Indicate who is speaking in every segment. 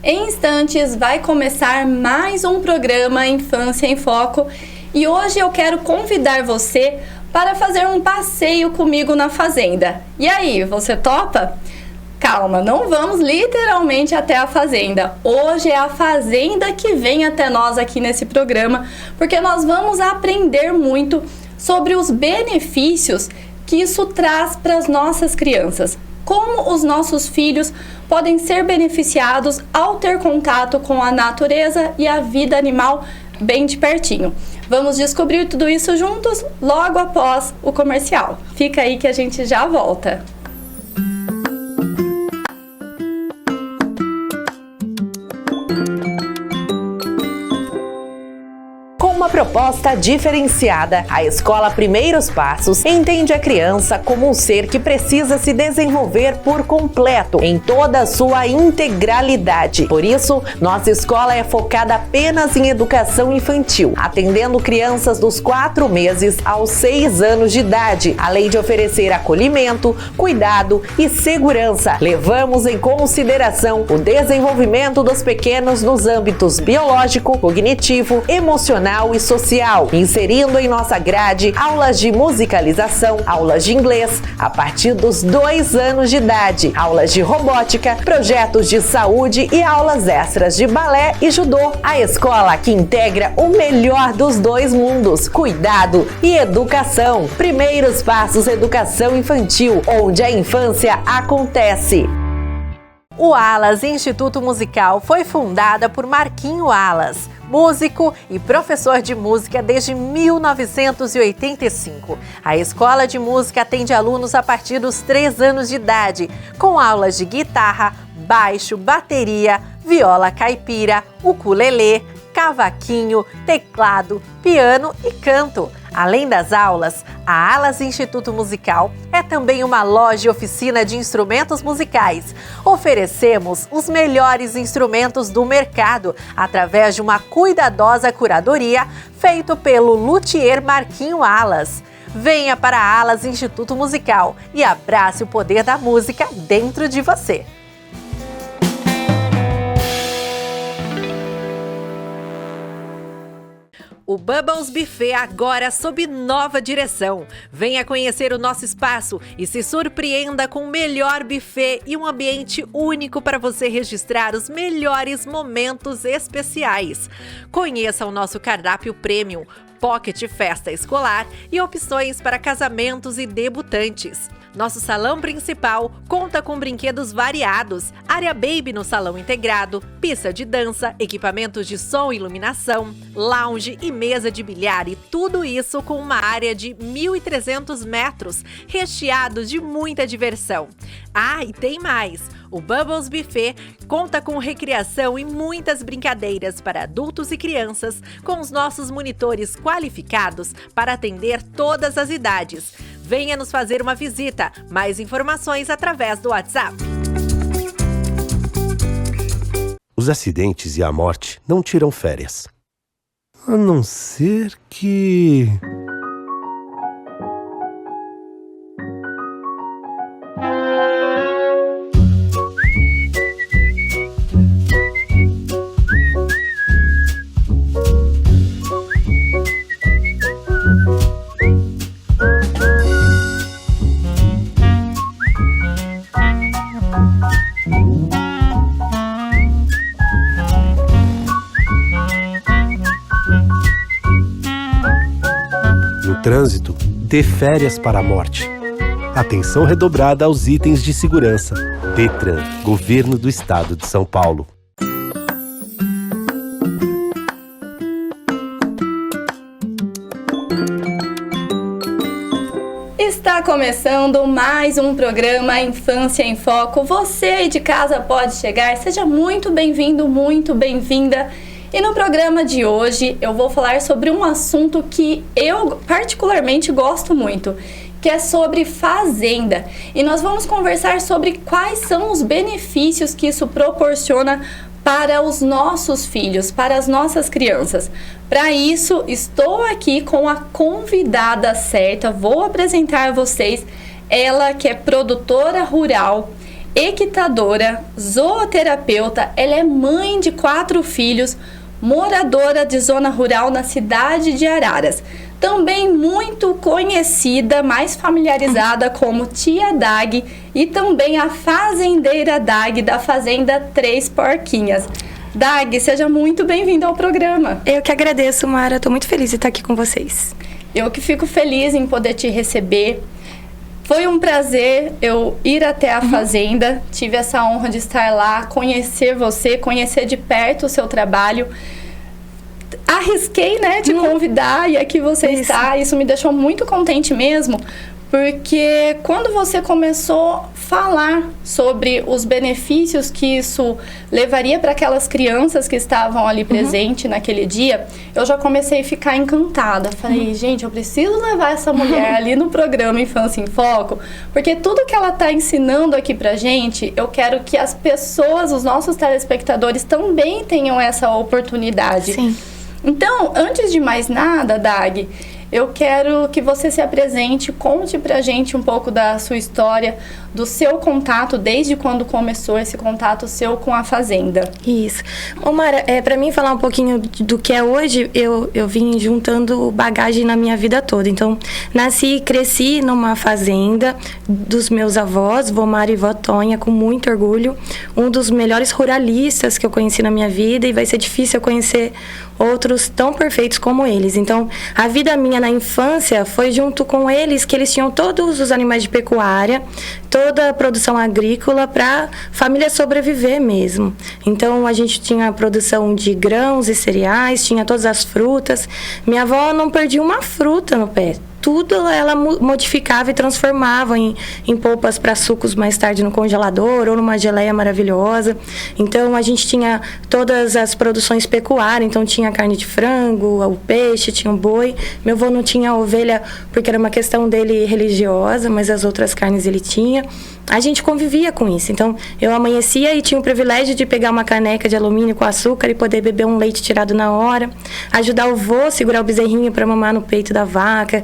Speaker 1: Em instantes vai começar mais um programa Infância em Foco e hoje eu quero convidar você para fazer um passeio comigo na fazenda. E aí, você topa? Calma, não vamos literalmente até a fazenda. Hoje é a fazenda que vem até nós aqui nesse programa, porque nós vamos aprender muito sobre os benefícios que isso traz para as nossas crianças. Como os nossos filhos podem ser beneficiados ao ter contato com a natureza e a vida animal bem de pertinho. Vamos descobrir tudo isso juntos logo após o comercial. Fica aí que a gente já volta.
Speaker 2: Uma proposta diferenciada, a Escola Primeiros Passos entende a criança como um ser que precisa se desenvolver por completo, em toda a sua integralidade. Por isso, nossa escola é focada apenas em educação infantil, atendendo crianças dos 4 meses aos 6 anos de idade, além de oferecer acolhimento, cuidado e segurança. Levamos em consideração o desenvolvimento dos pequenos nos âmbitos biológico, cognitivo, emocional e social, inserindo em nossa grade aulas de musicalização, aulas de inglês a partir dos 2 anos de idade, aulas de robótica, projetos de saúde e aulas extras de balé e judô. A escola que integra o melhor dos 2 mundos, cuidado e educação. Primeiros Passos Educação Infantil, onde a infância acontece. O Alas Instituto Musical foi fundada por Marquinho Alas, músico e professor de música desde 1985. A escola de música atende alunos a partir dos 3 anos de idade, com aulas de guitarra, baixo, bateria, viola caipira, ukulelê, cavaquinho, teclado, piano e canto. Além das aulas, a Alas Instituto Musical é também uma loja e oficina de instrumentos musicais. Oferecemos os melhores instrumentos do mercado através de uma cuidadosa curadoria feita pelo luthier Marquinho Alas. Venha para a Alas Instituto Musical e abrace o poder da música dentro de você. O Bubbles Buffet agora sob nova direção. Venha conhecer o nosso espaço e se surpreenda com o melhor buffet e um ambiente único para você registrar os melhores momentos especiais. Conheça o nosso cardápio premium, pocket festa escolar e opções para casamentos e debutantes. Nosso salão principal conta com brinquedos variados, área baby no salão integrado, pista de dança, equipamentos de som e iluminação, lounge e mesa de bilhar e tudo isso com uma área de 1.300 metros, recheados de muita diversão. Ah, e tem mais! O Bubbles Buffet conta com recreação e muitas brincadeiras para adultos e crianças, com os nossos monitores qualificados para atender todas as idades. Venha nos fazer uma visita. Mais informações através do WhatsApp.
Speaker 3: Os acidentes e a morte não tiram férias. A não ser que... Trânsito, dê férias para a morte. Atenção redobrada aos itens de segurança. Detran, Governo do Estado de São Paulo.
Speaker 1: Está começando mais um programa Infância em Foco. Você aí de casa pode chegar, seja muito bem-vindo, muito bem-vinda. E no programa de hoje eu vou falar sobre um assunto que eu particularmente gosto muito, que é sobre fazenda. E nós vamos conversar sobre quais são os benefícios que isso proporciona para os nossos filhos, para as nossas crianças. Para isso, estou aqui com a convidada certa. Vou apresentar a vocês ela que é produtora rural, equitadora, zooterapeuta, ela é mãe de 4 filhos, moradora de zona rural na cidade de Araras. Também muito conhecida, mais familiarizada como Tia Dag e também a fazendeira Dag da Fazenda Três Porquinhas. Dag, seja muito bem-vinda ao programa.
Speaker 4: Eu que agradeço, Mara. Estou muito feliz de estar aqui com vocês.
Speaker 1: Eu que fico feliz em poder te receber. Foi um prazer eu ir até a fazenda. Tive essa honra de estar lá, conhecer você, conhecer de perto o seu trabalho. Arrisquei, né, te convidar e aqui você está. Isso me deixou muito contente mesmo, porque quando você começou a falar sobre os benefícios que isso levaria para aquelas crianças que estavam ali presentes naquele dia, eu já comecei a ficar encantada. Falei, gente, eu preciso levar essa mulher ali no programa Infância em Foco, porque tudo que ela está ensinando aqui pra gente, eu quero que as pessoas, os nossos telespectadores também tenham essa oportunidade.
Speaker 4: Sim.
Speaker 1: Então, antes de mais nada, Dag, eu quero que você se apresente, conte pra gente um pouco da sua história, do seu contato, desde quando começou esse contato seu com a fazenda.
Speaker 4: Isso. Ô Mara, pra mim falar um pouquinho do que é hoje, eu vim juntando bagagem na minha vida toda. Então, nasci e cresci numa fazenda dos meus avós, vô Mário e vó Tonha, com muito orgulho. Um dos melhores ruralistas que eu conheci na minha vida, e vai ser difícil eu conhecer outros tão perfeitos como eles. Então, a vida minha na infância foi junto com eles, que eles tinham todos os animais de pecuária, toda a produção agrícola para a família sobreviver mesmo. Então, a gente tinha a produção de grãos e cereais, tinha todas as frutas. Minha avó não perdia uma fruta no pé. Tudo ela modificava e transformava em polpas para sucos mais tarde no congelador ou numa geleia maravilhosa. Então, a gente tinha todas as produções pecuárias. Então, tinha carne de frango, o peixe, tinha o boi. Meu avô não tinha ovelha porque era uma questão dele religiosa, mas as outras carnes ele tinha. A gente convivia com isso. Então, eu amanhecia e tinha o privilégio de pegar uma caneca de alumínio com açúcar e poder beber um leite tirado na hora. Ajudar o vô a segurar o bezerrinho para mamar no peito da vaca.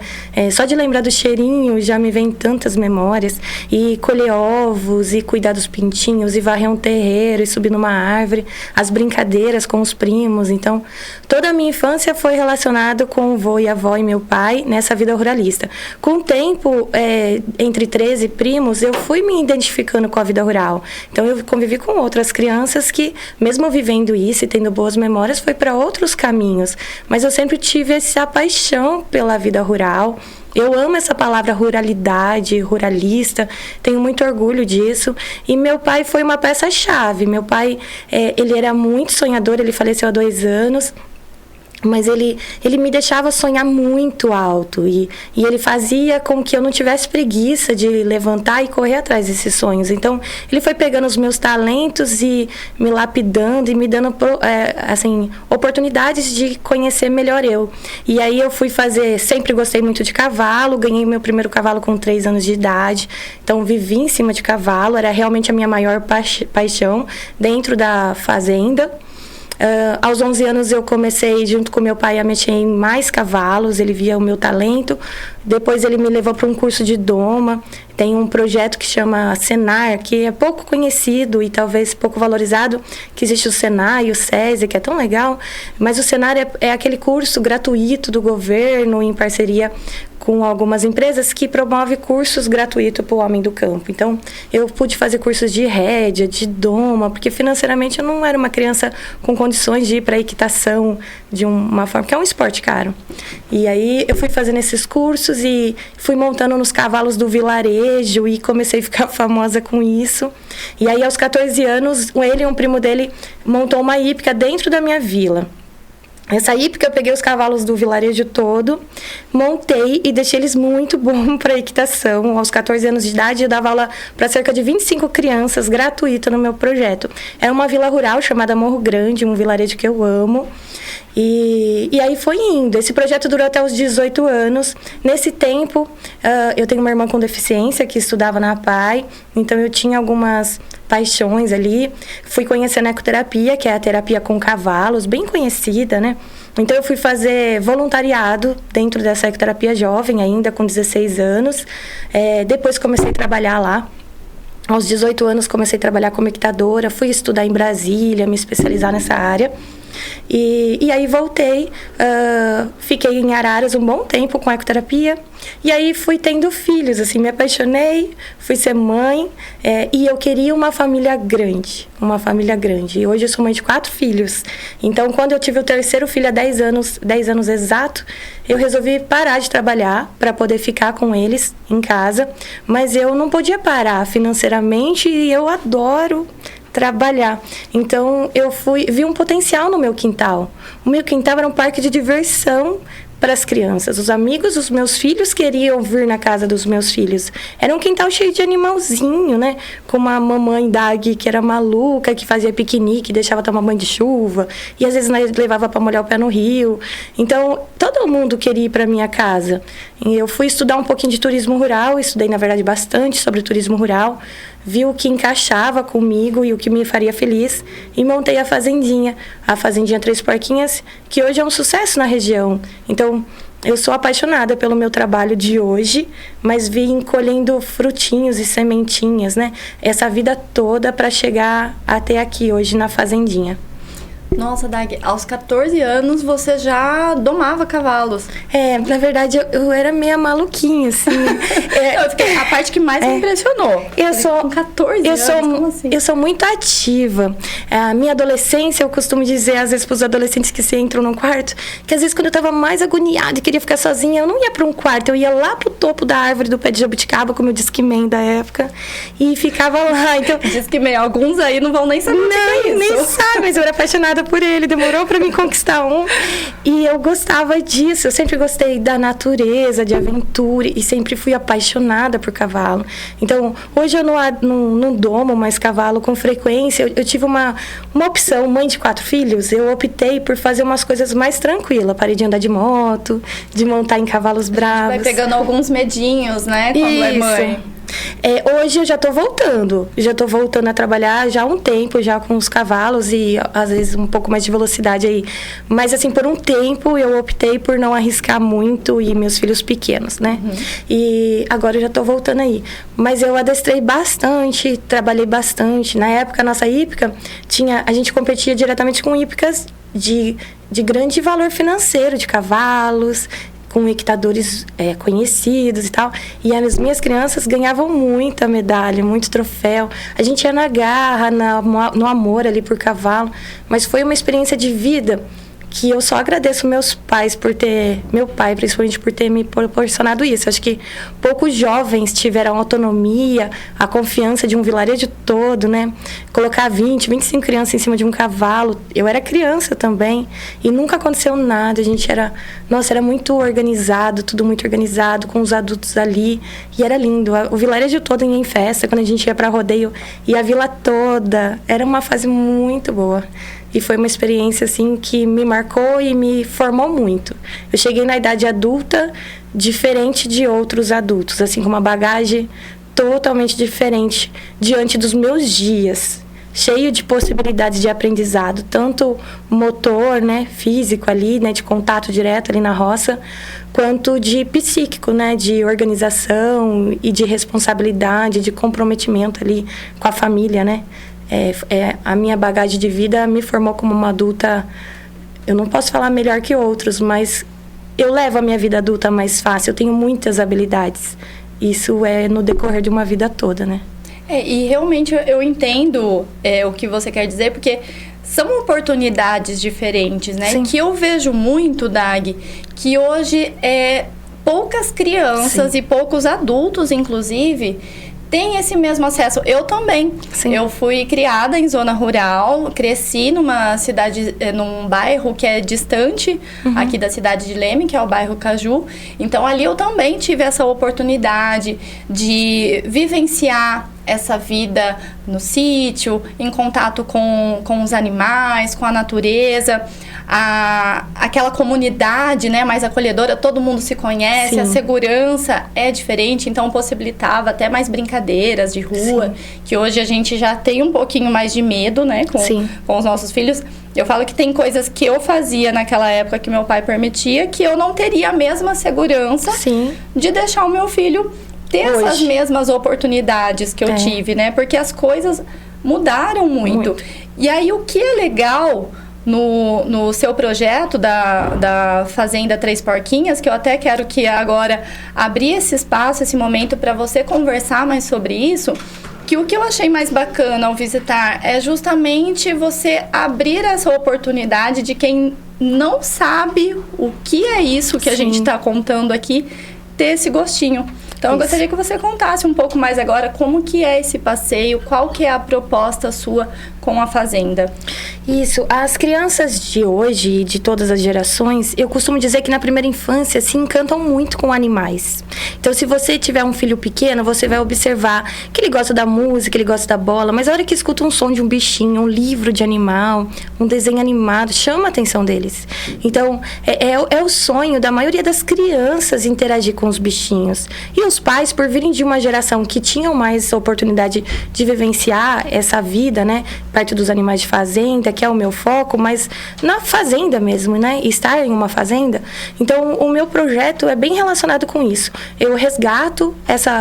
Speaker 4: Só de lembrar do cheirinho já me vem tantas memórias. E colher ovos, e cuidar dos pintinhos, e varrer um terreiro, e subir numa árvore. As brincadeiras com os primos. Então, toda a minha infância foi relacionada com o vô e a avó e meu pai nessa vida ruralista. Com o tempo, entre 13 primos, eu fui me identificando com a vida rural. Então, eu convivi com outras crianças que, mesmo vivendo isso e tendo boas memórias, foi para outros caminhos. Mas eu sempre tive essa paixão pela vida rural. Eu amo essa palavra ruralidade, ruralista, tenho muito orgulho disso. E meu pai foi uma peça-chave. Meu pai, ele era muito sonhador, ele faleceu há 2 anos. Mas ele me deixava sonhar muito alto e ele fazia com que eu não tivesse preguiça de levantar e correr atrás desses sonhos. Então, ele foi pegando os meus talentos e me lapidando e me dando oportunidades de conhecer melhor eu. E aí eu fui sempre gostei muito de cavalo, ganhei meu primeiro cavalo com 3 anos de idade. Então, vivi em cima de cavalo, era realmente a minha maior paixão dentro da fazenda. Aos 11 anos eu comecei junto com meu pai a mexer em mais cavalos, ele via o meu talento. Depois ele me levou para um curso de doma. Tem um projeto que chama Senar, que é pouco conhecido e talvez pouco valorizado, que existe o Senai e o SESI, que é tão legal. Mas o Senar é aquele curso gratuito do governo em parceria com algumas empresas que promove cursos gratuitos para o homem do campo. Então, eu pude fazer cursos de rédea, de doma, porque financeiramente eu não era uma criança com condições de ir para a equitação de uma forma, que é um esporte caro. E aí eu fui fazendo esses cursos e fui montando nos cavalos do vilarejo e comecei a ficar famosa com isso. E aí aos 14 anos, ele e um primo dele montou uma hípica dentro da minha vila. Essa hípica eu peguei os cavalos do vilarejo todo, montei e deixei eles muito bons para equitação. Aos 14 anos de idade eu dava aula para cerca de 25 crianças gratuita no meu projeto. Era uma vila rural chamada Morro Grande, um vilarejo que eu amo. E aí foi indo. Esse projeto durou até os 18 anos. Nesse tempo, eu tenho uma irmã com deficiência que estudava na APAE, então eu tinha algumas paixões ali. Fui conhecendo a ecoterapia, que é a terapia com cavalos, bem conhecida, né? Então eu fui fazer voluntariado dentro dessa ecoterapia jovem, ainda com 16 anos. Depois comecei a trabalhar lá. Aos 18 anos comecei a trabalhar como equitadora, fui estudar em Brasília, me especializar nessa área. E aí voltei, fiquei em Araras um bom tempo com ecoterapia. E aí fui tendo filhos, assim, me apaixonei, fui ser mãe. E eu queria uma família grande. E hoje eu sou mãe de 4 filhos. Então, quando eu tive o terceiro filho há 10 anos exato, eu resolvi parar de trabalhar para poder ficar com eles em casa. Mas eu não podia parar financeiramente e eu adoro trabalhar. Então, eu vi um potencial no meu quintal. O meu quintal era um parque de diversão para as crianças. Os amigos dos meus filhos queriam vir na casa dos meus filhos. Era um quintal cheio de animalzinho, né? Com uma mamãe Dag que era maluca, que fazia piquenique, deixava tomar banho de chuva. E às vezes levava para molhar o pé no rio. Então, todo mundo queria ir para minha casa. E eu fui estudar um pouquinho de turismo rural. Estudei, na verdade, bastante sobre turismo rural. Vi o que encaixava comigo e o que me faria feliz e montei a Fazendinha 3 Porquinhas, que hoje é um sucesso na região. Então, eu sou apaixonada pelo meu trabalho de hoje, mas vim colhendo frutinhos e sementinhas, né? Essa vida toda para chegar até aqui hoje na Fazendinha.
Speaker 1: Nossa, Dag, aos 14 anos você já domava cavalos.
Speaker 4: Na verdade, eu era meio maluquinha, assim.
Speaker 1: A parte que mais me impressionou. Com 14 anos, como assim?
Speaker 4: Eu sou muito ativa. A minha adolescência, eu costumo dizer, às vezes, para os adolescentes que se entram num quarto, que às vezes, quando eu estava mais agoniada e queria ficar sozinha, eu não ia para um quarto, eu ia lá pro topo da árvore do pé de jabuticaba, como eu Discman da época, e ficava lá. Então,
Speaker 1: Discman, alguns aí não vão nem saber o que é isso.
Speaker 4: Nem sabe, mas eu era apaixonada por ele, demorou para me conquistar um. E eu gostava disso, eu sempre gostei da natureza, de aventura, e sempre fui apaixonada por cavalo. Então, hoje eu não domo mais cavalo com frequência. Eu tive uma opção, mãe de 4 filhos, eu optei por fazer umas coisas mais tranquilas. Parei de andar de moto, de montar em cavalos bravos.
Speaker 1: Vai pegando alguns medinhos, né, quando é mãe.
Speaker 4: Hoje eu já tô voltando a trabalhar já há um tempo, já com os cavalos e às vezes um pouco mais de velocidade aí. Mas assim, por um tempo eu optei por não arriscar muito e meus filhos pequenos, né? E agora eu já tô voltando aí. Mas eu adestrei bastante, trabalhei bastante. Na época, a nossa hípica, a gente competia diretamente com hípicas de grande valor financeiro, de cavalos, com equitadores conhecidos e tal. E as minhas crianças ganhavam muita medalha, muito troféu. A gente ia na garra, no amor ali por cavalo. Mas foi uma experiência de vida que eu só agradeço meu pai principalmente por ter me proporcionado isso. Acho que poucos jovens tiveram a autonomia, a confiança de um vilarejo todo, né? Colocar 20, 25 crianças em cima de um cavalo. Eu era criança também e nunca aconteceu nada. A gente era muito organizado, tudo muito organizado, com os adultos ali. E era lindo. O vilarejo todo ia em festa, quando a gente ia para rodeio, e a vila toda. Era uma fase muito boa. E foi uma experiência, assim, que me marcou e me formou muito. Eu cheguei na idade adulta diferente de outros adultos, assim, com uma bagagem totalmente diferente diante dos meus dias. Cheio de possibilidades de aprendizado, tanto motor, né, físico ali, né, de contato direto ali na roça, quanto de psíquico, né, de organização e de responsabilidade, de comprometimento ali com a família, né. A minha bagagem de vida me formou como uma adulta, eu não posso falar melhor que outros, mas eu levo a minha vida adulta mais fácil, eu tenho muitas habilidades. Isso é no decorrer de uma vida toda, né?
Speaker 1: E realmente eu entendo o que você quer dizer, porque são oportunidades diferentes, né? Sim. Que eu vejo muito, Dag, que hoje poucas crianças Sim. e poucos adultos, inclusive, tem esse mesmo acesso. Eu também. Sim. Eu fui criada em zona rural, cresci numa cidade, num bairro que é distante aqui da cidade de Leme, que é o bairro Caju. Então, ali eu também tive essa oportunidade de vivenciar essa vida no sítio, em contato com os animais, com a natureza. Aquela comunidade, né, mais acolhedora, todo mundo se conhece, Sim. a segurança é diferente, então possibilitava até mais brincadeiras de rua, Sim. que hoje a gente já tem um pouquinho mais de medo, né, com os nossos filhos. Eu falo que tem coisas que eu fazia naquela época que meu pai permitia, que eu não teria a mesma segurança Sim. de deixar o meu filho ter
Speaker 4: Hoje.
Speaker 1: essas mesmas oportunidades que eu tive, né? Porque as coisas mudaram muito. E aí, o que é legal no seu projeto da Fazenda Três Porquinhas, que eu até quero que agora abrir esse espaço, esse momento para você conversar mais sobre isso, que o que eu achei mais bacana ao visitar é justamente você abrir essa oportunidade de quem não sabe o que é isso que a gente está contando aqui, ter esse gostinho. Então, eu gostaria que você contasse um pouco mais agora como que é esse passeio, qual que é a proposta sua com a Fazenda.
Speaker 4: Isso, as crianças de hoje e de todas as gerações, eu costumo dizer que na primeira infância se encantam muito com animais. Então, se você tiver um filho pequeno, você vai observar que ele gosta da música, ele gosta da bola, mas a hora que escuta um som de um bichinho, um livro de animal, um desenho animado, chama a atenção deles. Então, é o sonho da maioria das crianças interagir com os bichinhos. E os pais, por virem de uma geração que tinham mais oportunidade de vivenciar essa vida, né, perto dos animais de fazenda, que é o meu foco, mas na fazenda mesmo, né, estar em uma fazenda. Então, o meu projeto é bem relacionado com isso. Eu resgato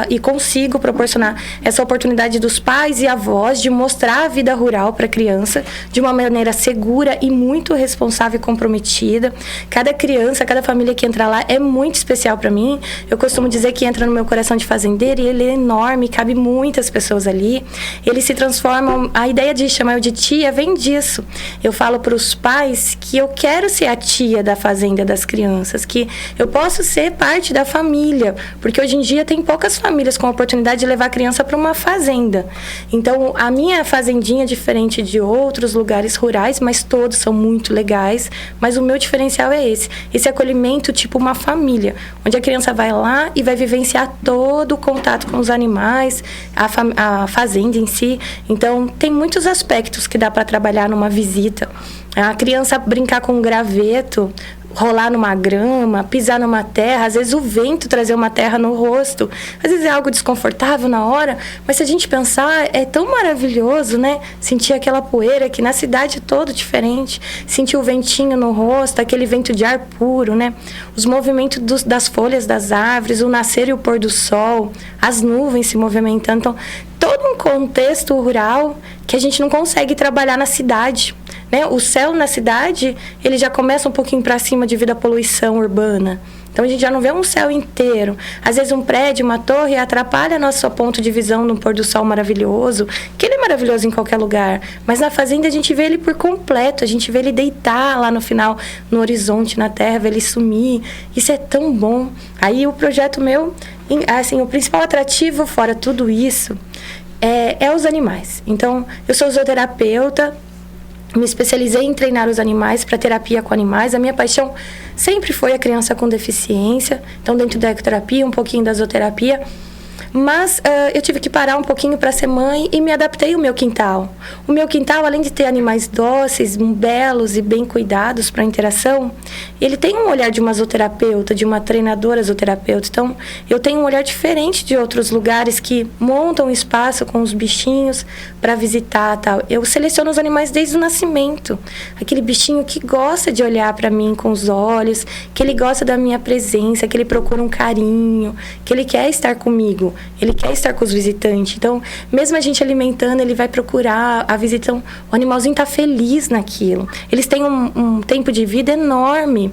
Speaker 4: e consigo proporcionar essa oportunidade dos pais e avós de mostrar a vida rural para a criança de uma maneira segura e muito responsável e comprometida. Cada criança, cada família que entra lá é muito especial para mim. Eu costumo dizer que entra no meu coração de fazendeiro e ele é enorme, cabe muitas pessoas ali. Eles se transformam, a ideia de chamar eu de tia vem disso. Eu falo para os pais que eu quero ser a tia da fazenda das crianças, que eu posso ser parte da família, porque hoje em dia tem poucas famílias com a oportunidade de levar a criança para uma fazenda. Então, a minha fazendinha é diferente de outros lugares rurais, mas todos são muito legais, mas o meu diferencial é esse acolhimento tipo uma família, onde a criança vai lá e vai vivenciar todo o contato com os animais, a fazenda em si. Então, tem muitos aspectos que dá para trabalhar numa visita. A criança brincar com um graveto, rolar numa grama, pisar numa terra, às vezes o vento trazer uma terra no rosto, às vezes é algo desconfortável na hora, mas se a gente pensar, é tão maravilhoso, né? Sentir aquela poeira que na cidade é todo diferente, sentir o ventinho no rosto, aquele vento de ar puro, né? Os movimentos das folhas das árvores, o nascer e o pôr do sol, as nuvens se movimentando, então todo um contexto rural que a gente não consegue trabalhar na cidade, né? O céu na cidade, ele já começa um pouquinho para cima devido à poluição urbana. Então, a gente já não vê um céu inteiro. Às vezes, um prédio, uma torre, atrapalha nosso ponto de visão no pôr do sol maravilhoso, que ele é maravilhoso em qualquer lugar. Mas na fazenda, a gente vê ele por completo. A gente vê ele deitar lá no final, no horizonte, na terra, vê ele sumir. Isso é tão bom. Aí, o projeto meu, assim, o principal atrativo, fora tudo isso, é os animais. Então, eu sou zooterapeuta, me especializei em treinar os animais para terapia com animais. A minha paixão sempre foi a criança com deficiência. Então, dentro da ecoterapia, um pouquinho da zooterapia. Mas eu tive que parar um pouquinho para ser mãe e me adaptei ao meu quintal. O meu quintal, além de ter animais dóceis, belos e bem cuidados para a interação, ele tem um olhar de uma zooterapeuta, de uma treinadora zooterapeuta. Então, eu tenho um olhar diferente de outros lugares que montam espaço com os bichinhos para visitar, tal. Eu seleciono os animais desde o nascimento. Aquele bichinho que gosta de olhar para mim com os olhos, que ele gosta da minha presença, que ele procura um carinho, que ele quer estar comigo. Ele quer estar com os visitantes. Então, mesmo a gente alimentando, ele vai procurar a visita. O animalzinho está feliz naquilo. Eles têm um tempo de vida enorme,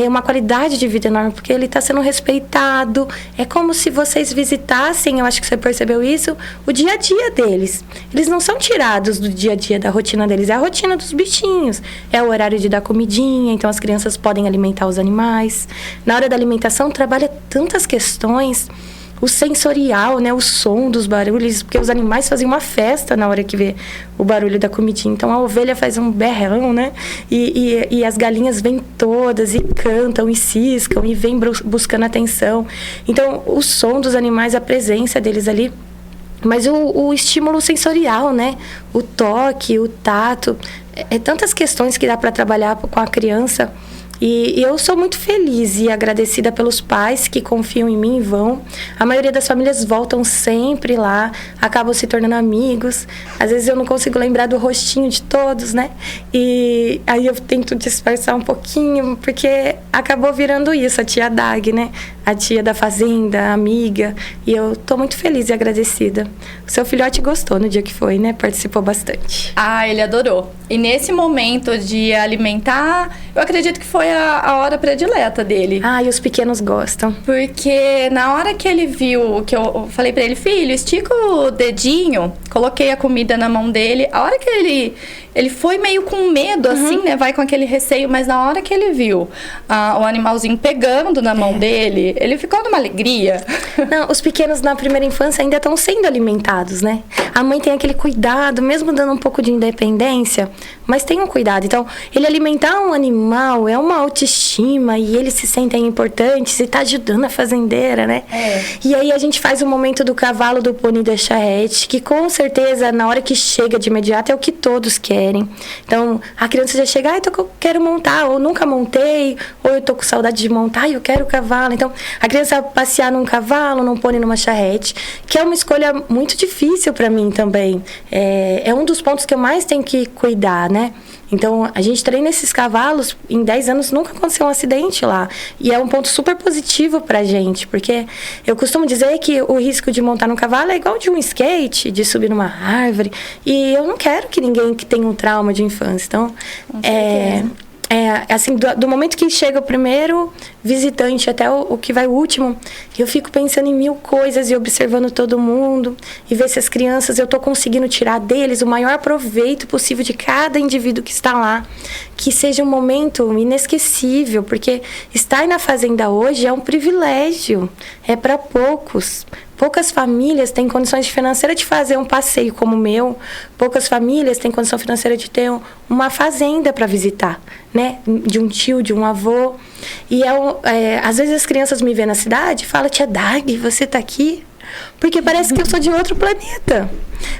Speaker 4: uma qualidade de vida enorme, porque ele está sendo respeitado. É como se vocês visitassem, eu acho que você percebeu isso, o dia a dia deles. Eles não são tirados do dia a dia, da rotina deles. É a rotina dos bichinhos. É o horário de dar comidinha, então as crianças podem alimentar os animais. Na hora da alimentação, trabalha tantas questões. O sensorial, né? O som dos barulhos, porque os animais fazem uma festa na hora que vê o barulho da comidinha. Então, a ovelha faz um berrão, né? E as galinhas vêm todas e cantam e ciscam e vêm buscando atenção. Então, o som dos animais, a presença deles ali. Mas o estímulo sensorial, né? O toque, o tato. É tantas questões que dá para trabalhar com a criança. E eu sou muito feliz e agradecida pelos pais que confiam em mim e vão. A maioria das famílias voltam sempre lá, acabam se tornando amigos. Às vezes eu não consigo lembrar do rostinho de todos, né? E aí eu tento disfarçar um pouquinho, porque acabou virando isso, a tia Dag, né? A tia da fazenda, a amiga. E eu tô muito feliz e agradecida. O seu filhote gostou no dia que foi, né? Participou bastante.
Speaker 1: Ah, ele adorou. E nesse momento de alimentar, eu acredito que foi a hora predileta dele.
Speaker 4: Ah, e os pequenos gostam.
Speaker 1: Porque na hora que ele viu, que eu falei pra ele, filho, estica o dedinho, coloquei a comida na mão dele. A hora que ele foi meio com medo, assim, né? Vai com aquele receio, mas na hora que ele viu o animalzinho pegando na mão dele, ele ficou numa alegria.
Speaker 4: Não, os pequenos na primeira infância ainda estão sendo alimentados, né? A mãe tem aquele cuidado, mesmo dando um pouco de independência, mas tem um cuidado. Então, ele alimentar um animal é uma autoestima e eles se sentem importantes e tá ajudando a fazendeira, né? E aí a gente faz o momento do cavalo, do pônei, da charrete, que com certeza, na hora que chega de imediato, é o que todos querem. Então, a criança já chega, eu quero montar, ou nunca montei, ou eu tô com saudade de montar e eu quero o cavalo. Então, a criança passear num cavalo, num pônei, numa charrete, que é uma escolha muito difícil para mim também. É um dos pontos que eu mais tenho que cuidar, né? Então, a gente treina esses cavalos, em 10 anos nunca aconteceu um acidente lá. E é um ponto super positivo pra gente, porque eu costumo dizer que o risco de montar num cavalo é igual de um skate, de subir numa árvore. E eu não quero que ninguém que tenha um trauma de infância. Então, assim, do momento que chega o primeiro visitante até o que vai o último, eu fico pensando em 1000 coisas e observando todo mundo e ver se as crianças, eu tô conseguindo tirar deles o maior proveito possível de cada indivíduo que está lá, que seja um momento inesquecível, porque estar na fazenda hoje é um privilégio, é para poucos. Poucas famílias têm condições financeiras de fazer um passeio como o meu. Poucas famílias têm condição financeira de ter uma fazenda para visitar, né? De um tio, de um avô. E às vezes as crianças me veem na cidade e falam, tia Dag, você tá aqui? Porque parece que eu sou de outro planeta.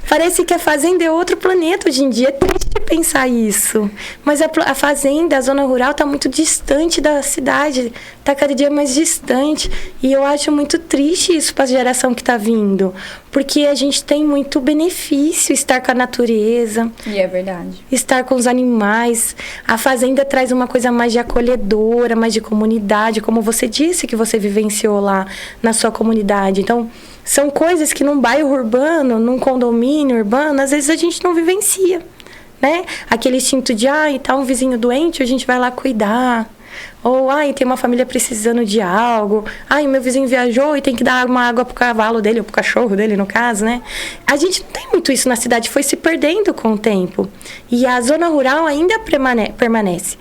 Speaker 4: Parece que a fazenda é outro planeta hoje em dia. É triste pensar isso. Mas a fazenda, a zona rural, está muito distante da cidade. Está cada dia mais distante. E eu acho muito triste isso para a geração que está vindo. Porque a gente tem muito benefício estar com a natureza.
Speaker 1: E é verdade.
Speaker 4: Estar com os animais. A fazenda traz uma coisa mais de acolhedora, mais de comunidade. Como você disse que você vivenciou lá na sua comunidade. Então, são coisas que num bairro urbano, num condomínio urbano, às vezes a gente não vivencia, né? Aquele instinto de, tá um vizinho doente, a gente vai lá cuidar. Ou, tem uma família precisando de algo. O meu vizinho viajou e tem que dar uma água pro cavalo dele, ou pro cachorro dele, no caso, né? A gente não tem muito isso na cidade, foi se perdendo com o tempo. E a zona rural ainda permanece.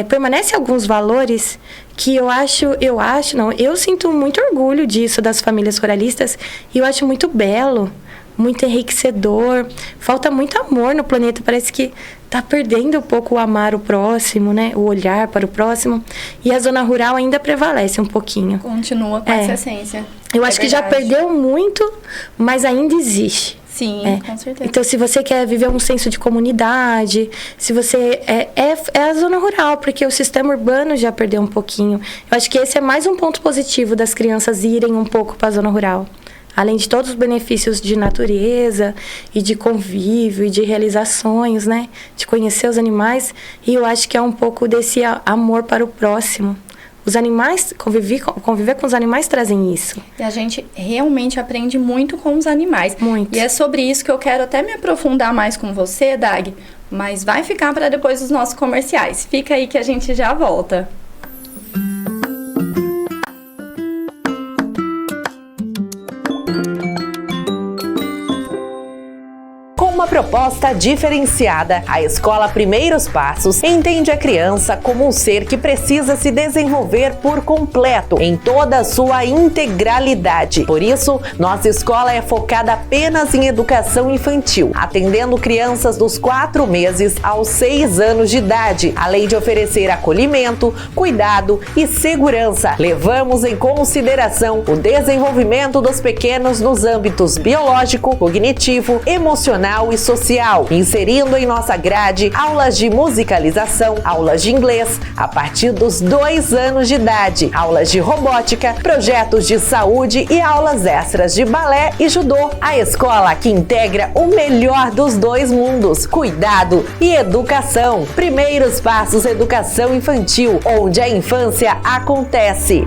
Speaker 4: Permanece alguns valores que eu sinto muito orgulho disso, das famílias ruralistas, e eu acho muito belo, muito enriquecedor. Falta muito amor no planeta, parece que tá perdendo um pouco o amar o próximo, né? O olhar para o próximo. E a zona rural ainda prevalece um pouquinho.
Speaker 1: Continua com essa essência.
Speaker 4: Eu acho que já perdeu muito, mas ainda existe.
Speaker 1: Sim, com certeza.
Speaker 4: Então, se você quer viver um senso de comunidade, se você... É a zona rural, porque o sistema urbano já perdeu um pouquinho. Eu acho que esse é mais um ponto positivo das crianças irem um pouco para a zona rural. Além de todos os benefícios de natureza e de convívio e de realizar sonhos, né? De conhecer os animais. E eu acho que é um pouco desse amor para o próximo. Os animais, conviver com os animais trazem isso.
Speaker 1: E a gente realmente aprende muito com os animais.
Speaker 4: Muito.
Speaker 1: E é sobre isso que eu quero até me aprofundar mais com você, Dag. Mas vai ficar para depois dos nossos comerciais. Fica aí que a gente já volta.
Speaker 2: Uma proposta diferenciada, a Escola Primeiros Passos entende a criança como um ser que precisa se desenvolver por completo, em toda a sua integralidade. Por isso, nossa escola é focada apenas em educação infantil, atendendo crianças dos 4 meses aos 6 anos de idade, além de oferecer acolhimento, cuidado e segurança. Levamos em consideração o desenvolvimento dos pequenos nos âmbitos biológico, cognitivo, emocional e social. social, inserindo em nossa grade aulas de musicalização, aulas de inglês a partir dos 2 anos de idade, aulas de robótica, projetos de saúde e aulas extras de balé e judô. A escola que integra o melhor dos 2 mundos, cuidado e educação. Primeiros Passos Educação Infantil, onde a infância acontece.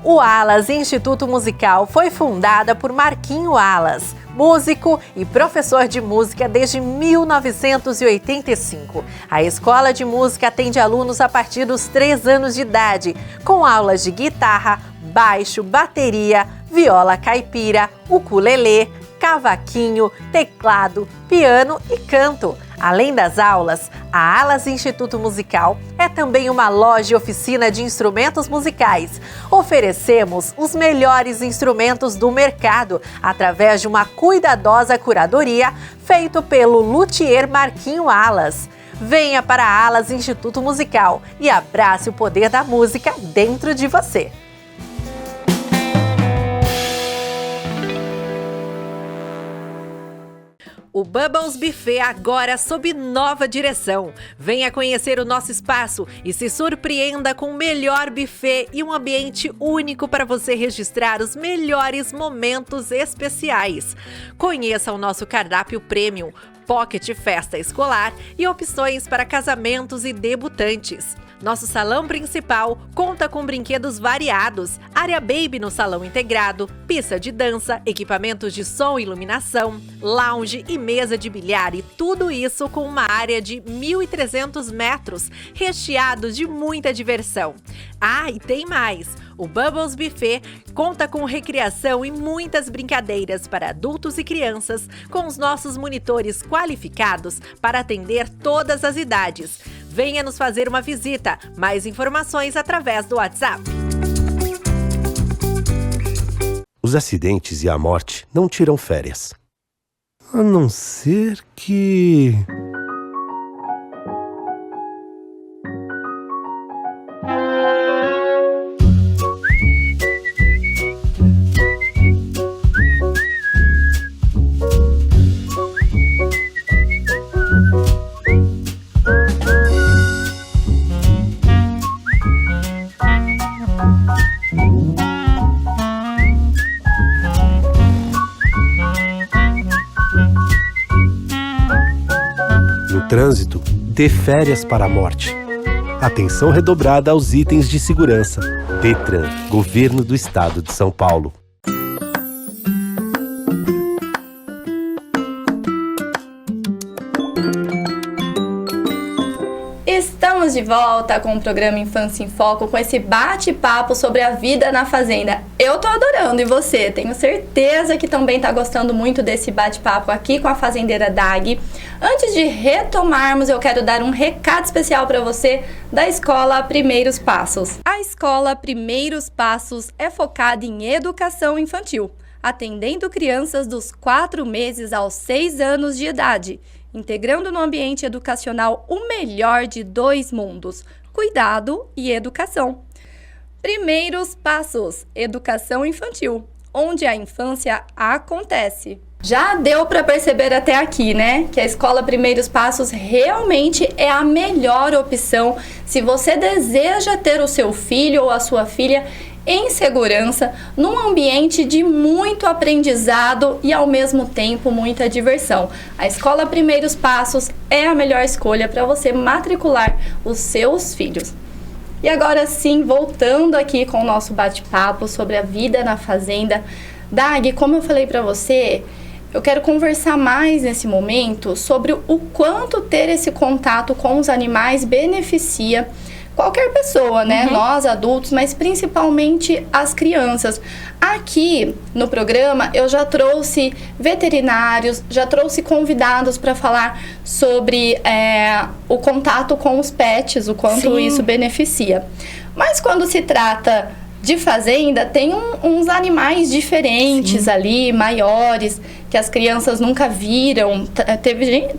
Speaker 2: O Alas Instituto Musical foi fundada por Marquinho Alas, músico e professor de música desde 1985. A escola de música atende alunos a partir dos 3 anos de idade, com aulas de guitarra, baixo, bateria, viola caipira, ukulelê, cavaquinho, teclado, piano e canto. Além das aulas, a Alas Instituto Musical é também uma loja e oficina de instrumentos musicais. Oferecemos os melhores instrumentos do mercado através de uma cuidadosa curadoria feita pelo luthier Marquinho Alas. Venha para a Alas Instituto Musical e abrace o poder da música dentro de você. O Bubbles Buffet agora sob nova direção. Venha conhecer o nosso espaço e se surpreenda com o melhor buffet e um ambiente único para você registrar os melhores momentos especiais. Conheça o nosso cardápio premium, pocket festa escolar e opções para casamentos e debutantes. Nosso salão principal conta com brinquedos variados, área baby no salão integrado, pista de dança, equipamentos de som e iluminação, lounge e mesa de bilhar e tudo isso com uma área de 1.300 metros, recheado de muita diversão. Ah, e tem mais! O Bubbles Buffet conta com recreação e muitas brincadeiras para adultos e crianças, com os nossos monitores qualificados para atender todas as idades. Venha nos fazer uma visita. Mais informações através do WhatsApp.
Speaker 3: Os acidentes e a morte não tiram férias. A não ser que... Trânsito, dê férias para a morte. Atenção redobrada aos itens de segurança. Detran, Governo do Estado de São Paulo.
Speaker 1: Estamos de volta com o programa Infância em Foco, com esse bate-papo sobre a vida na fazenda. Eu tô adorando, e você? Tenho certeza que também tá gostando muito desse bate-papo aqui com a fazendeira Dag. Antes de retomarmos, eu quero dar um recado especial para você da Escola Primeiros Passos. A Escola Primeiros Passos é focada em educação infantil, atendendo crianças dos 4 meses aos 6 anos de idade, integrando no ambiente educacional o melhor de 2 mundos, cuidado e educação. Primeiros Passos, educação infantil, onde a infância acontece. Já deu para perceber até aqui, né? Que a Escola Primeiros Passos realmente é a melhor opção se você deseja ter o seu filho ou a sua filha em segurança, num ambiente de muito aprendizado e ao mesmo tempo muita diversão. A Escola Primeiros Passos é a melhor escolha para você matricular os seus filhos. E agora sim, voltando aqui com o nosso bate-papo sobre a vida na fazenda. Dag, como eu falei para você, eu quero conversar mais nesse momento sobre o quanto ter esse contato com os animais beneficia qualquer pessoa, né? Nós, adultos, mas principalmente as crianças. Aqui no programa eu já trouxe veterinários, já trouxe convidados para falar sobre o contato com os pets, o quanto isso beneficia. Mas quando se trata de fazenda, tem uns animais diferentes ali, maiores, que as crianças nunca viram.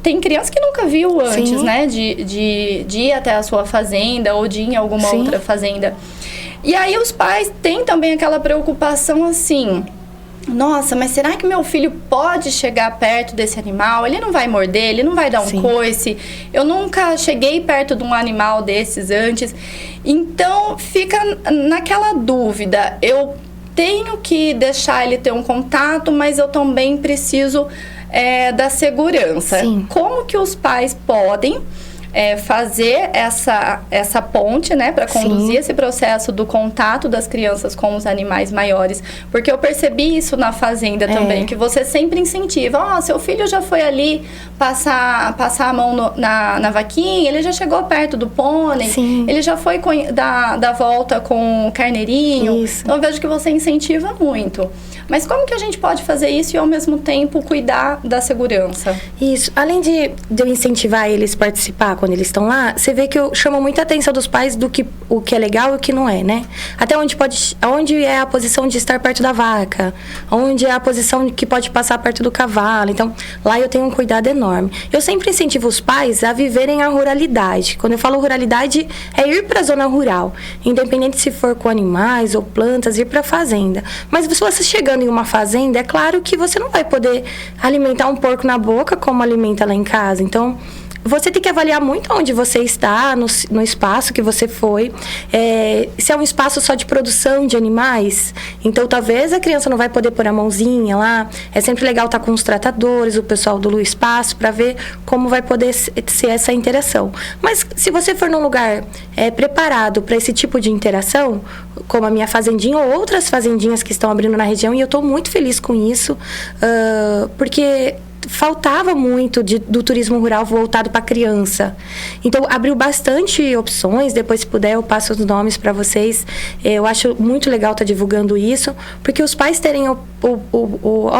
Speaker 1: Tem criança que nunca viu antes, né? De ir até a sua fazenda ou de ir em alguma outra fazenda. E aí os pais têm também aquela preocupação assim, nossa, mas será que meu filho pode chegar perto desse animal? Ele não vai morder, ele não vai dar um coice. Eu nunca cheguei perto de um animal desses antes. Então, fica naquela dúvida. Eu tenho que deixar ele ter um contato, mas eu também preciso da segurança.
Speaker 4: Sim.
Speaker 1: Como que os pais podem fazer essa ponte, né, para conduzir esse processo do contato das crianças com os animais maiores? Porque eu percebi isso na fazenda também, que você sempre incentiva, seu filho já foi ali passar a mão na vaquinha, ele já chegou perto do pônei, ele já foi dar volta com o carneirinho.
Speaker 4: Isso.
Speaker 1: Então eu vejo que você incentiva muito. Mas como que a gente pode fazer isso e, ao mesmo tempo, cuidar da segurança?
Speaker 4: Isso. Além de eu incentivar eles a participar quando eles estão lá, você vê que eu chamo muita atenção dos pais o que é legal e o que não é, né? Até onde é a posição de estar perto da vaca, onde é a posição que pode passar perto do cavalo. Então, lá eu tenho um cuidado enorme. Eu sempre incentivo os pais a viverem a ruralidade. Quando eu falo ruralidade, é ir para a zona rural. Independente se for com animais ou plantas, ir para a fazenda. Mas se você chegando em uma fazenda, é claro que você não vai poder alimentar um porco na boca como alimenta lá em casa. Então, você tem que avaliar muito onde você está, no espaço que você foi. Se é um espaço só de produção de animais, então talvez a criança não vai poder pôr a mãozinha lá. É sempre legal estar com os tratadores, o pessoal do espaço, para ver como vai poder ser essa interação. Mas se você for num lugar preparado para esse tipo de interação, como a minha fazendinha ou outras fazendinhas que estão abrindo na região, e eu estou muito feliz com isso, porque faltava muito do turismo rural voltado para criança. Então, abriu bastante opções. Depois, se puder, eu passo os nomes para vocês. Eu acho muito legal estar divulgando isso, porque os pais terem a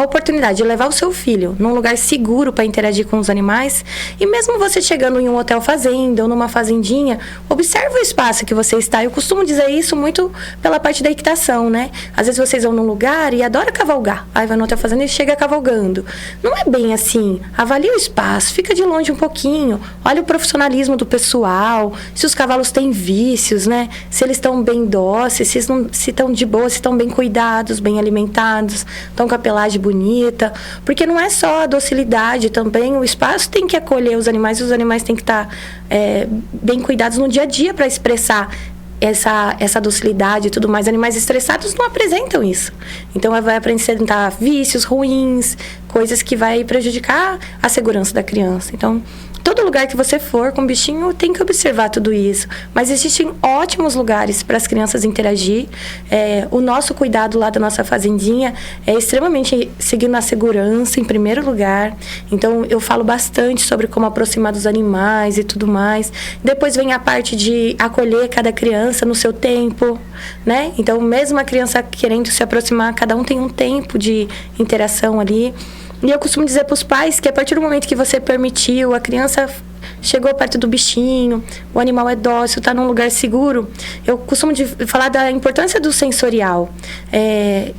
Speaker 4: oportunidade de levar o seu filho num lugar seguro para interagir com os animais. E mesmo você chegando em um hotel fazenda ou numa fazendinha, observe o espaço que você está. Eu costumo dizer isso muito pela parte da equitação, né? Às vezes vocês vão num lugar e adoram cavalgar. Aí vai no hotel fazenda e chega cavalgando. Não é bem assim. Avalie o espaço, fica de longe um pouquinho, olha o profissionalismo do pessoal, se os cavalos têm vícios, né? Se eles estão bem dóceis, se estão de boa, se estão bem cuidados, bem alimentados, estão com a pelagem bonita. Porque não é só a docilidade, também o espaço tem que acolher os animais têm que estar bem cuidados no dia a dia para expressar essa docilidade e tudo mais. Animais estressados não apresentam isso. Então, vai apresentar vícios ruins, coisas que vai prejudicar a segurança da criança. Então, todo lugar que você for com bichinho tem que observar tudo isso. Mas existem ótimos lugares para as crianças interagir. O nosso cuidado lá da nossa fazendinha é extremamente seguindo a segurança em primeiro lugar. Então, eu falo bastante sobre como aproximar dos animais e tudo mais. Depois vem a parte de acolher cada criança no seu tempo, né? Então, mesmo a criança querendo se aproximar, cada um tem um tempo de interação ali. E eu costumo dizer para os pais que a partir do momento que você permitiu, a criança chegou perto do bichinho, o animal é dócil, está num lugar seguro, eu costumo falar da importância do sensorial,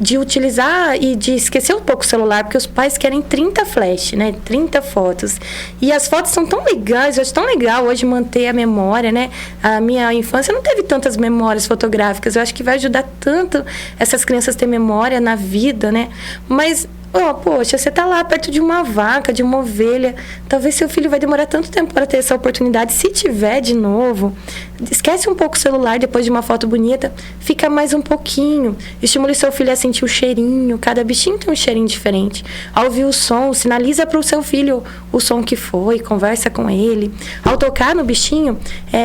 Speaker 4: de utilizar e de esquecer um pouco o celular, porque os pais querem 30 flash, né? 30 fotos. E as fotos são tão legais, eu acho tão legal hoje manter a memória, né? A minha infância não teve tantas memórias fotográficas, eu acho que vai ajudar tanto essas crianças a ter memória na vida, né? Mas poxa, você tá lá perto de uma vaca, de uma ovelha, talvez seu filho vai demorar tanto tempo para ter essa oportunidade. Se tiver de novo, esquece um pouco o celular depois de uma foto bonita, fica mais um pouquinho, estimule seu filho a sentir o cheirinho, cada bichinho tem um cheirinho diferente. Ao ouvir o som, sinaliza para o seu filho o som que foi, conversa com ele. Ao tocar no bichinho,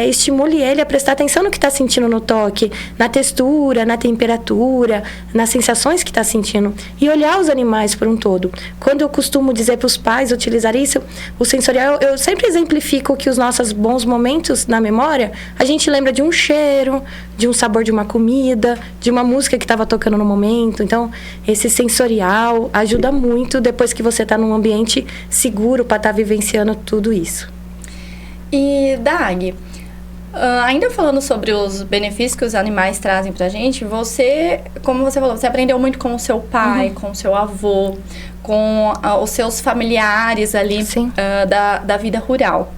Speaker 4: estimule ele a prestar atenção no que está sentindo no toque, na textura, na temperatura, nas sensações que está sentindo, e olhar os animais por um todo. Quando eu costumo dizer para os pais utilizar isso, o sensorial, eu sempre exemplifico que os nossos bons momentos na memória, a gente lembra de um cheiro, de um sabor de uma comida, de uma música que estava tocando no momento. Então, esse sensorial ajuda muito depois que você está num ambiente seguro para estar vivenciando tudo isso.
Speaker 1: E, Dag, ainda falando sobre os benefícios que os animais trazem pra gente, você, como você falou, você aprendeu muito com o seu pai, com o seu avô, com os seus familiares ali da vida rural.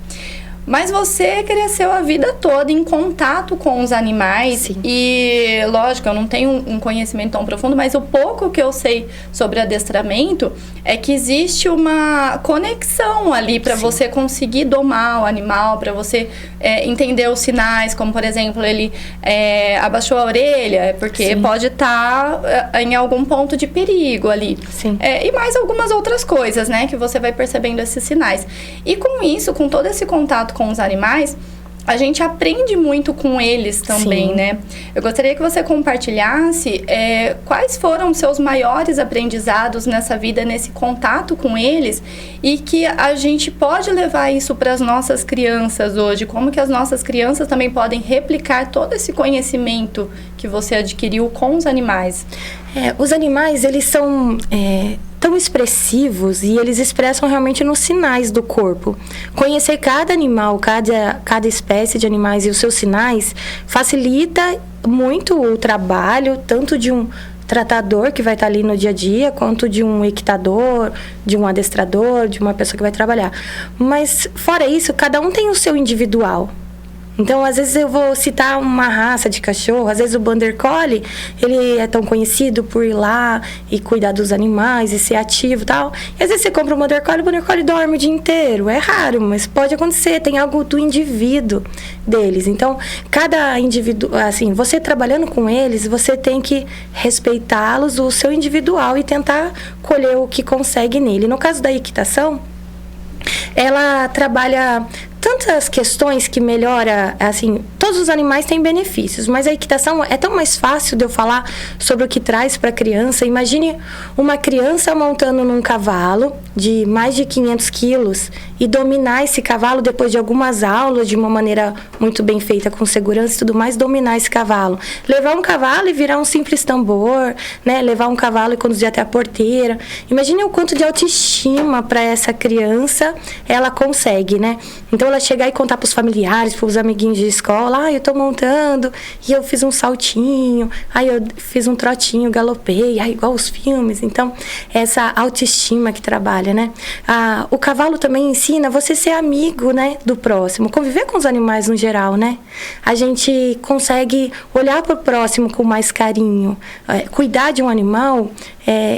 Speaker 1: Mas você cresceu a vida toda em contato com os animais.
Speaker 4: Sim.
Speaker 1: E, lógico, eu não tenho um conhecimento tão profundo, mas o pouco que eu sei sobre adestramento é que existe uma conexão ali para você conseguir domar o animal, para você entender os sinais, como, por exemplo, ele abaixou a orelha, porque pode estar em algum ponto de perigo ali.
Speaker 4: Sim.
Speaker 1: E mais algumas outras coisas, né, que você vai percebendo esses sinais. E com isso, com todo esse contato com os animais, a gente aprende muito com eles também, né? Eu gostaria que você compartilhasse quais foram os seus maiores aprendizados nessa vida, nesse contato com eles, e que a gente pode levar isso para as nossas crianças hoje, como que as nossas crianças também podem replicar todo esse conhecimento que você adquiriu com os animais.
Speaker 4: Os animais, eles são tão expressivos e eles expressam realmente nos sinais do corpo. Conhecer cada animal, cada espécie de animais e os seus sinais facilita muito o trabalho, tanto de um tratador que vai estar ali no dia a dia, quanto de um equitador, de um adestrador, de uma pessoa que vai trabalhar. Mas, fora isso, cada um tem o seu individual. Então, às vezes eu vou citar uma raça de cachorro, às vezes o Border Collie, ele é tão conhecido por ir lá e cuidar dos animais e ser ativo e tal. E às vezes você compra um Border Collie dorme o dia inteiro. É raro, mas pode acontecer, tem algo do indivíduo deles. Então, cada indivíduo, assim, você trabalhando com eles, você tem que respeitá-los, o seu individual, e tentar colher o que consegue nele. No caso da equitação, ela trabalha tantas questões que melhora, assim, todos os animais têm benefícios, mas a equitação é tão mais fácil de eu falar sobre o que traz para a criança. Imagine uma criança montando num cavalo de mais de 500 quilos e dominar esse cavalo depois de algumas aulas, de uma maneira muito bem feita, com segurança e tudo mais, dominar esse cavalo. Levar um cavalo e virar um simples tambor, né? Levar um cavalo e conduzir até a porteira. Imagine o quanto de autoestima para essa criança ela consegue, né? Então, ela chegar e contar para os familiares, para os amiguinhos de escola, eu tô montando, e eu fiz um saltinho, eu fiz um trotinho, galopei, igual os filmes. Então, essa autoestima que trabalha, né? O cavalo também ensina você ser amigo, né, do próximo, conviver com os animais no geral, né? A gente consegue olhar para o próximo com mais carinho. Cuidar de um animal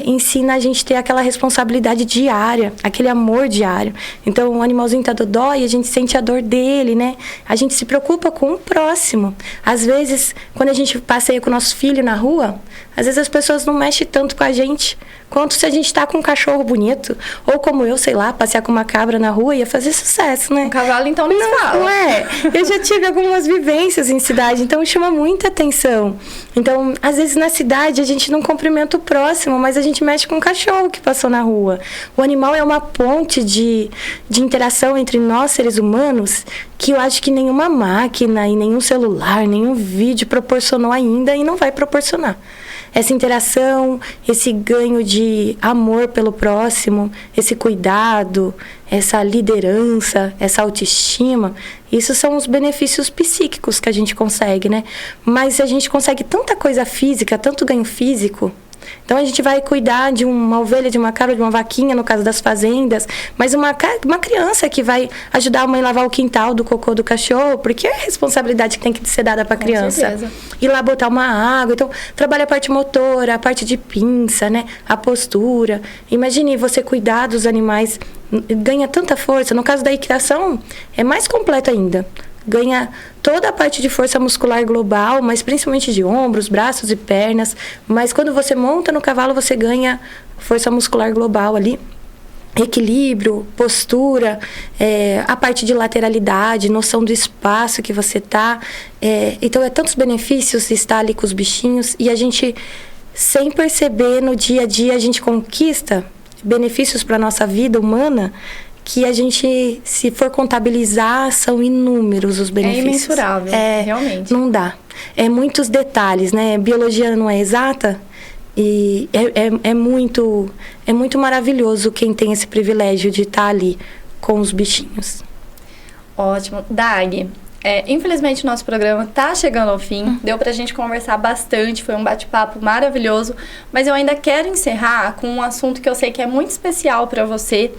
Speaker 4: ensina a gente ter aquela responsabilidade diária, aquele amor diário. Então, o animalzinho tá dodó e a gente sente a dor dele, né? A gente se preocupa com o próximo. Às vezes, quando a gente passeia com o nosso filho na rua, às vezes as pessoas não mexem tanto com a gente quanto se a gente tá com um cachorro bonito. Ou como eu, sei lá, passear com uma cabra na rua, ia fazer sucesso, né?
Speaker 1: Um cavalo, então, nem se fala.
Speaker 4: Não é? Eu já tive algumas vivências em cidade, então chama muita atenção. Então, às vezes na cidade a gente não cumprimenta o próximo, mas a gente mexe com um cachorro que passou na rua. O animal é uma ponte de interação entre nós, seres humanos, que eu acho que nenhuma máquina e nenhum celular, nenhum vídeo proporcionou ainda e não vai proporcionar. Essa interação, esse ganho de amor pelo próximo, esse cuidado, essa liderança, essa autoestima, isso são os benefícios psíquicos que a gente consegue, né? Mas a gente consegue tanta coisa física, tanto ganho físico. Então, a gente vai cuidar de uma ovelha, de uma cabra, de uma vaquinha, no caso das fazendas, mas uma criança que vai ajudar a mãe a lavar o quintal do cocô do cachorro, porque é a responsabilidade que tem que ser dada para a criança. Ir lá botar uma água. Então, trabalha a parte motora, a parte de pinça, né? A postura. Imagine você cuidar dos animais, ganha tanta força. No caso da equitação, é mais completo ainda. Ganha toda a parte de força muscular global, mas principalmente de ombros, braços e pernas. Mas quando você monta no cavalo, você ganha força muscular global ali. Equilíbrio, postura, a parte de lateralidade, noção do espaço que você tá. Então, é tantos benefícios estar ali com os bichinhos. E a gente, sem perceber, no dia a dia, a gente conquista benefícios para a nossa vida humana, que a gente, se for contabilizar, são inúmeros os benefícios.
Speaker 1: É imensurável, realmente.
Speaker 4: Não dá. É muitos detalhes, né? Biologia não é exata e é muito maravilhoso quem tem esse privilégio de estar ali com os bichinhos.
Speaker 1: Ótimo. Dag, Infelizmente, o nosso programa está chegando ao fim. Deu pra gente conversar bastante, foi um bate-papo maravilhoso. Mas eu ainda quero encerrar com um assunto que eu sei que é muito especial para você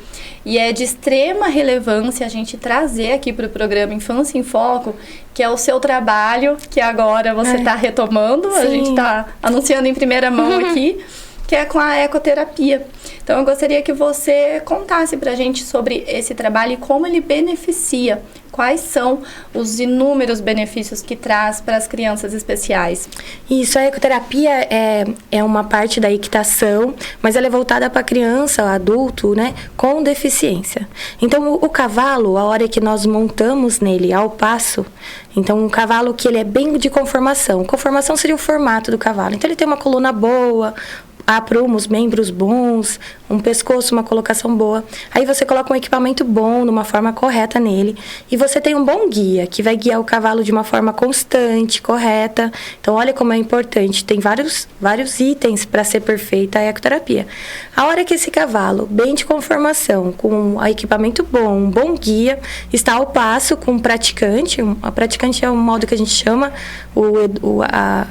Speaker 1: e é de extrema relevância a gente trazer aqui para o programa Infância em Foco, que é o seu trabalho, que agora você está retomando. Sim. A gente está anunciando em primeira mão aqui, que é com a ecoterapia. Então, eu gostaria que você contasse pra gente sobre esse trabalho e como ele beneficia. Quais são os inúmeros benefícios que traz para as crianças especiais?
Speaker 4: Isso, a ecoterapia é uma parte da equitação, mas ela é voltada para criança, adulto, né, com deficiência. Então, o cavalo, a hora que nós montamos nele ao passo, então um cavalo que ele é bem de conformação. Conformação seria o formato do cavalo. Então, ele tem uma coluna boa, aprumos, membros bons, um pescoço, uma colocação boa. Aí você coloca um equipamento bom, de uma forma correta nele. E você tem um bom guia, que vai guiar o cavalo de uma forma constante, correta. Então, olha como é importante. Tem vários itens para ser perfeita a ecoterapia. A hora que esse cavalo, bem de conformação, com um equipamento bom, um bom guia, está ao passo com um praticante. A praticante é o modo que a gente chama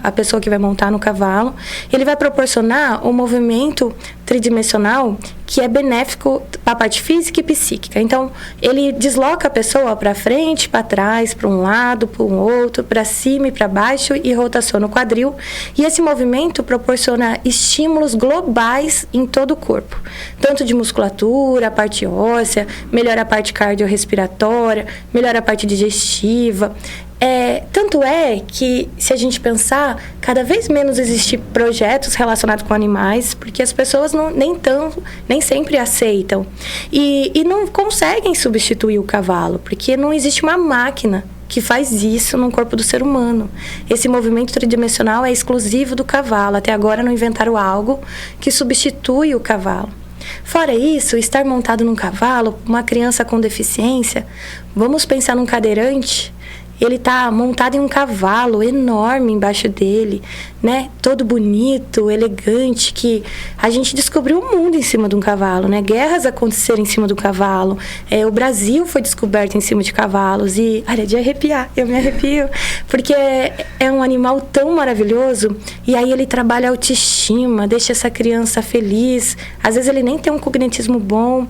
Speaker 4: a pessoa que vai montar no cavalo. Ele vai proporcionar um movimento tridimensional que é benéfico para a parte física e psíquica. Então, ele desloca a pessoa para frente, para trás, para um lado, para um outro, para cima e para baixo e rotaciona o quadril. E esse movimento proporciona estímulos globais em todo o corpo, tanto de musculatura, a parte óssea, melhora a parte cardiorrespiratória, melhora a parte digestiva. Tanto é que, se a gente pensar, cada vez menos existem projetos relacionados com animais, porque as pessoas nem sempre aceitam. E não conseguem substituir o cavalo, porque não existe uma máquina que faz isso no corpo do ser humano. Esse movimento tridimensional é exclusivo do cavalo. Até agora não inventaram algo que substitui o cavalo. Fora isso, estar montado num cavalo, uma criança com deficiência, vamos pensar num cadeirante. Ele está montado em um cavalo enorme embaixo dele, né? Todo bonito, elegante, que a gente descobriu o mundo em cima de um cavalo, né? Guerras aconteceram em cima do cavalo. O Brasil foi descoberto em cima de cavalos. E, olha, de arrepiar, eu me arrepio. Porque é um animal tão maravilhoso. E aí ele trabalha a autoestima, deixa essa criança feliz. Às vezes ele nem tem um cognitismo bom,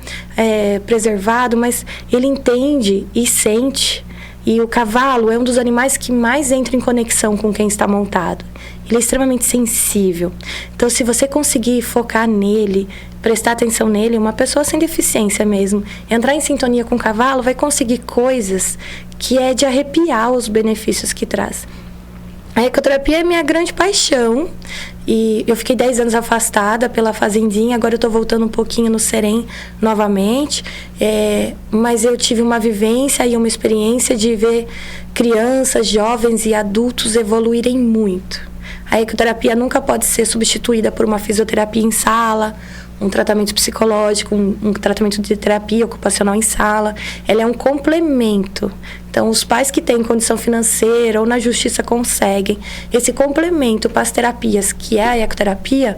Speaker 4: preservado, mas ele entende e sente. E o cavalo é um dos animais que mais entra em conexão com quem está montado. Ele é extremamente sensível. Então, se você conseguir focar nele, prestar atenção nele, uma pessoa sem deficiência mesmo, entrar em sintonia com o cavalo, vai conseguir coisas que é de arrepiar os benefícios que traz. A ecoterapia é minha grande paixão. E eu fiquei 10 anos afastada pela fazendinha, agora eu estou voltando um pouquinho no Serem novamente. Mas eu tive uma vivência e uma experiência de ver crianças, jovens e adultos evoluírem muito. A ecoterapia nunca pode ser substituída por uma fisioterapia em sala, um tratamento psicológico, um tratamento de terapia ocupacional em sala. Ela é um complemento. Então, os pais que têm condição financeira ou na justiça conseguem esse complemento para as terapias, que é a ecoterapia,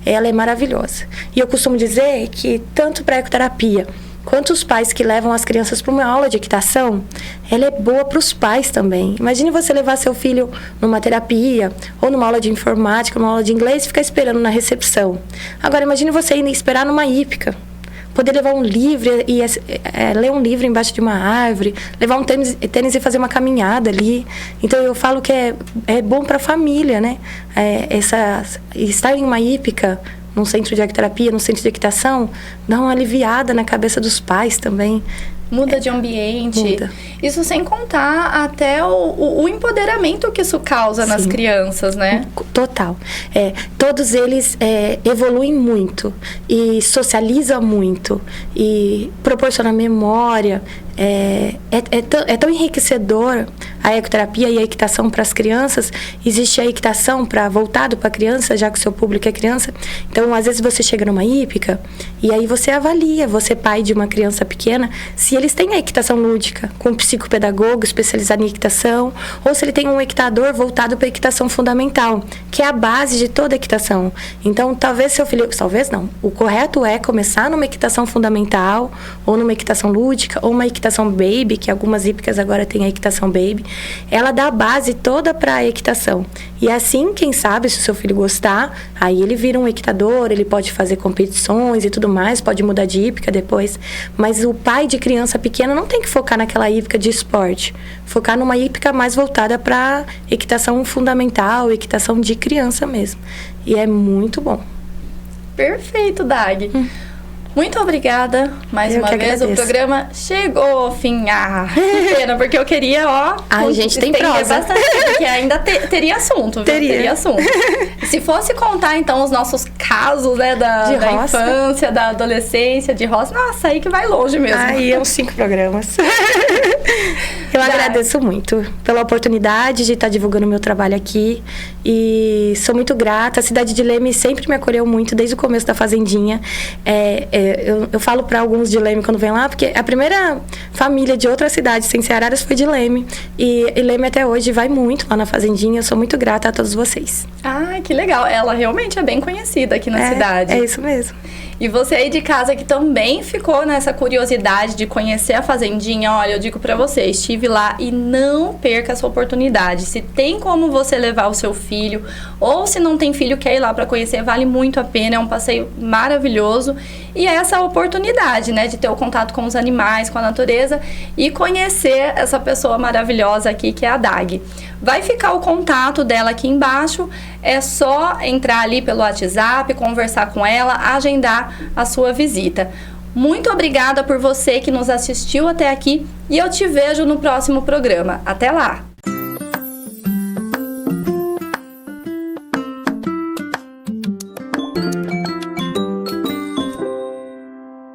Speaker 4: ela é maravilhosa. E eu costumo dizer que tanto para a ecoterapia quanto os pais que levam as crianças para uma aula de equitação, ela é boa para os pais também. Imagine você levar seu filho numa terapia, ou numa aula de informática, numa aula de inglês, e ficar esperando na recepção. Agora, imagine você ir esperar numa hípica, poder levar um livro e ler um livro embaixo de uma árvore, levar um tênis e fazer uma caminhada ali. Então, eu falo que é bom para a família, né? Estar em uma hípica, num centro de ecoterapia, num centro de equitação, dá uma aliviada na cabeça dos pais também.
Speaker 1: Muda de ambiente.
Speaker 4: Muda.
Speaker 1: Isso sem contar até o empoderamento que isso causa nas crianças, né?
Speaker 4: Total. Todos eles evoluem muito e socializam muito e proporcionam memória. É tão enriquecedor a ecoterapia e a equitação para as crianças. Existe a equitação voltado para a criança, já que o seu público é criança. Então, às vezes você chega numa hípica e aí você avalia, você pai de uma criança pequena, se eles têm a equitação lúdica, com um psicopedagogo especializado em equitação, ou se ele tem um equitador voltado para a equitação fundamental, que é a base de toda a equitação. Então, talvez seu filho... Talvez não. O correto é começar numa equitação fundamental, ou numa equitação lúdica, ou uma equitação equitação baby, que algumas hípicas agora têm a equitação baby, ela dá a base toda para a equitação. E assim, quem sabe, se o seu filho gostar, aí ele vira um equitador, ele pode fazer competições e tudo mais, pode mudar de hípica depois. Mas o pai de criança pequena não tem que focar naquela hípica de esporte. Focar numa hípica mais voltada para equitação fundamental, equitação de criança mesmo. E é muito bom.
Speaker 1: Perfeito, Dag. Muito obrigada mais uma vez. O programa chegou ao fim. Que pena, porque eu queria,
Speaker 4: a gente tem prosa.
Speaker 1: Bastante, porque ainda teria assunto, viu? Teria assunto. Se fosse contar, então, os nossos casos, né, da infância, da adolescência, de roça, nossa, aí que vai longe mesmo.
Speaker 4: Aí é uns 5 programas. Eu agradeço muito pela oportunidade de estar divulgando o meu trabalho aqui. E sou muito grata. A cidade de Leme sempre me acolheu muito, desde o começo da Fazendinha. Eu falo para alguns de Leme quando vem lá, porque a primeira família de outra cidade sem ser Araras foi de Leme. E Leme até hoje vai muito lá na Fazendinha. Eu sou muito grata a todos vocês.
Speaker 1: Ah, que legal. Ela realmente é bem conhecida aqui na cidade.
Speaker 4: É isso mesmo.
Speaker 1: E você aí de casa que também ficou nessa curiosidade de conhecer a Fazendinha, olha, eu digo pra você, estive lá e não perca essa oportunidade. Se tem como você levar o seu filho, ou se não tem filho, quer ir lá pra conhecer, vale muito a pena, é um passeio maravilhoso. E é essa oportunidade, né, de ter o contato com os animais, com a natureza e conhecer essa pessoa maravilhosa aqui que é a Dag. Vai ficar o contato dela aqui embaixo, é só entrar ali pelo WhatsApp, conversar com ela, agendar a sua visita. Muito obrigada por você que nos assistiu até aqui e eu te vejo no próximo programa. Até lá!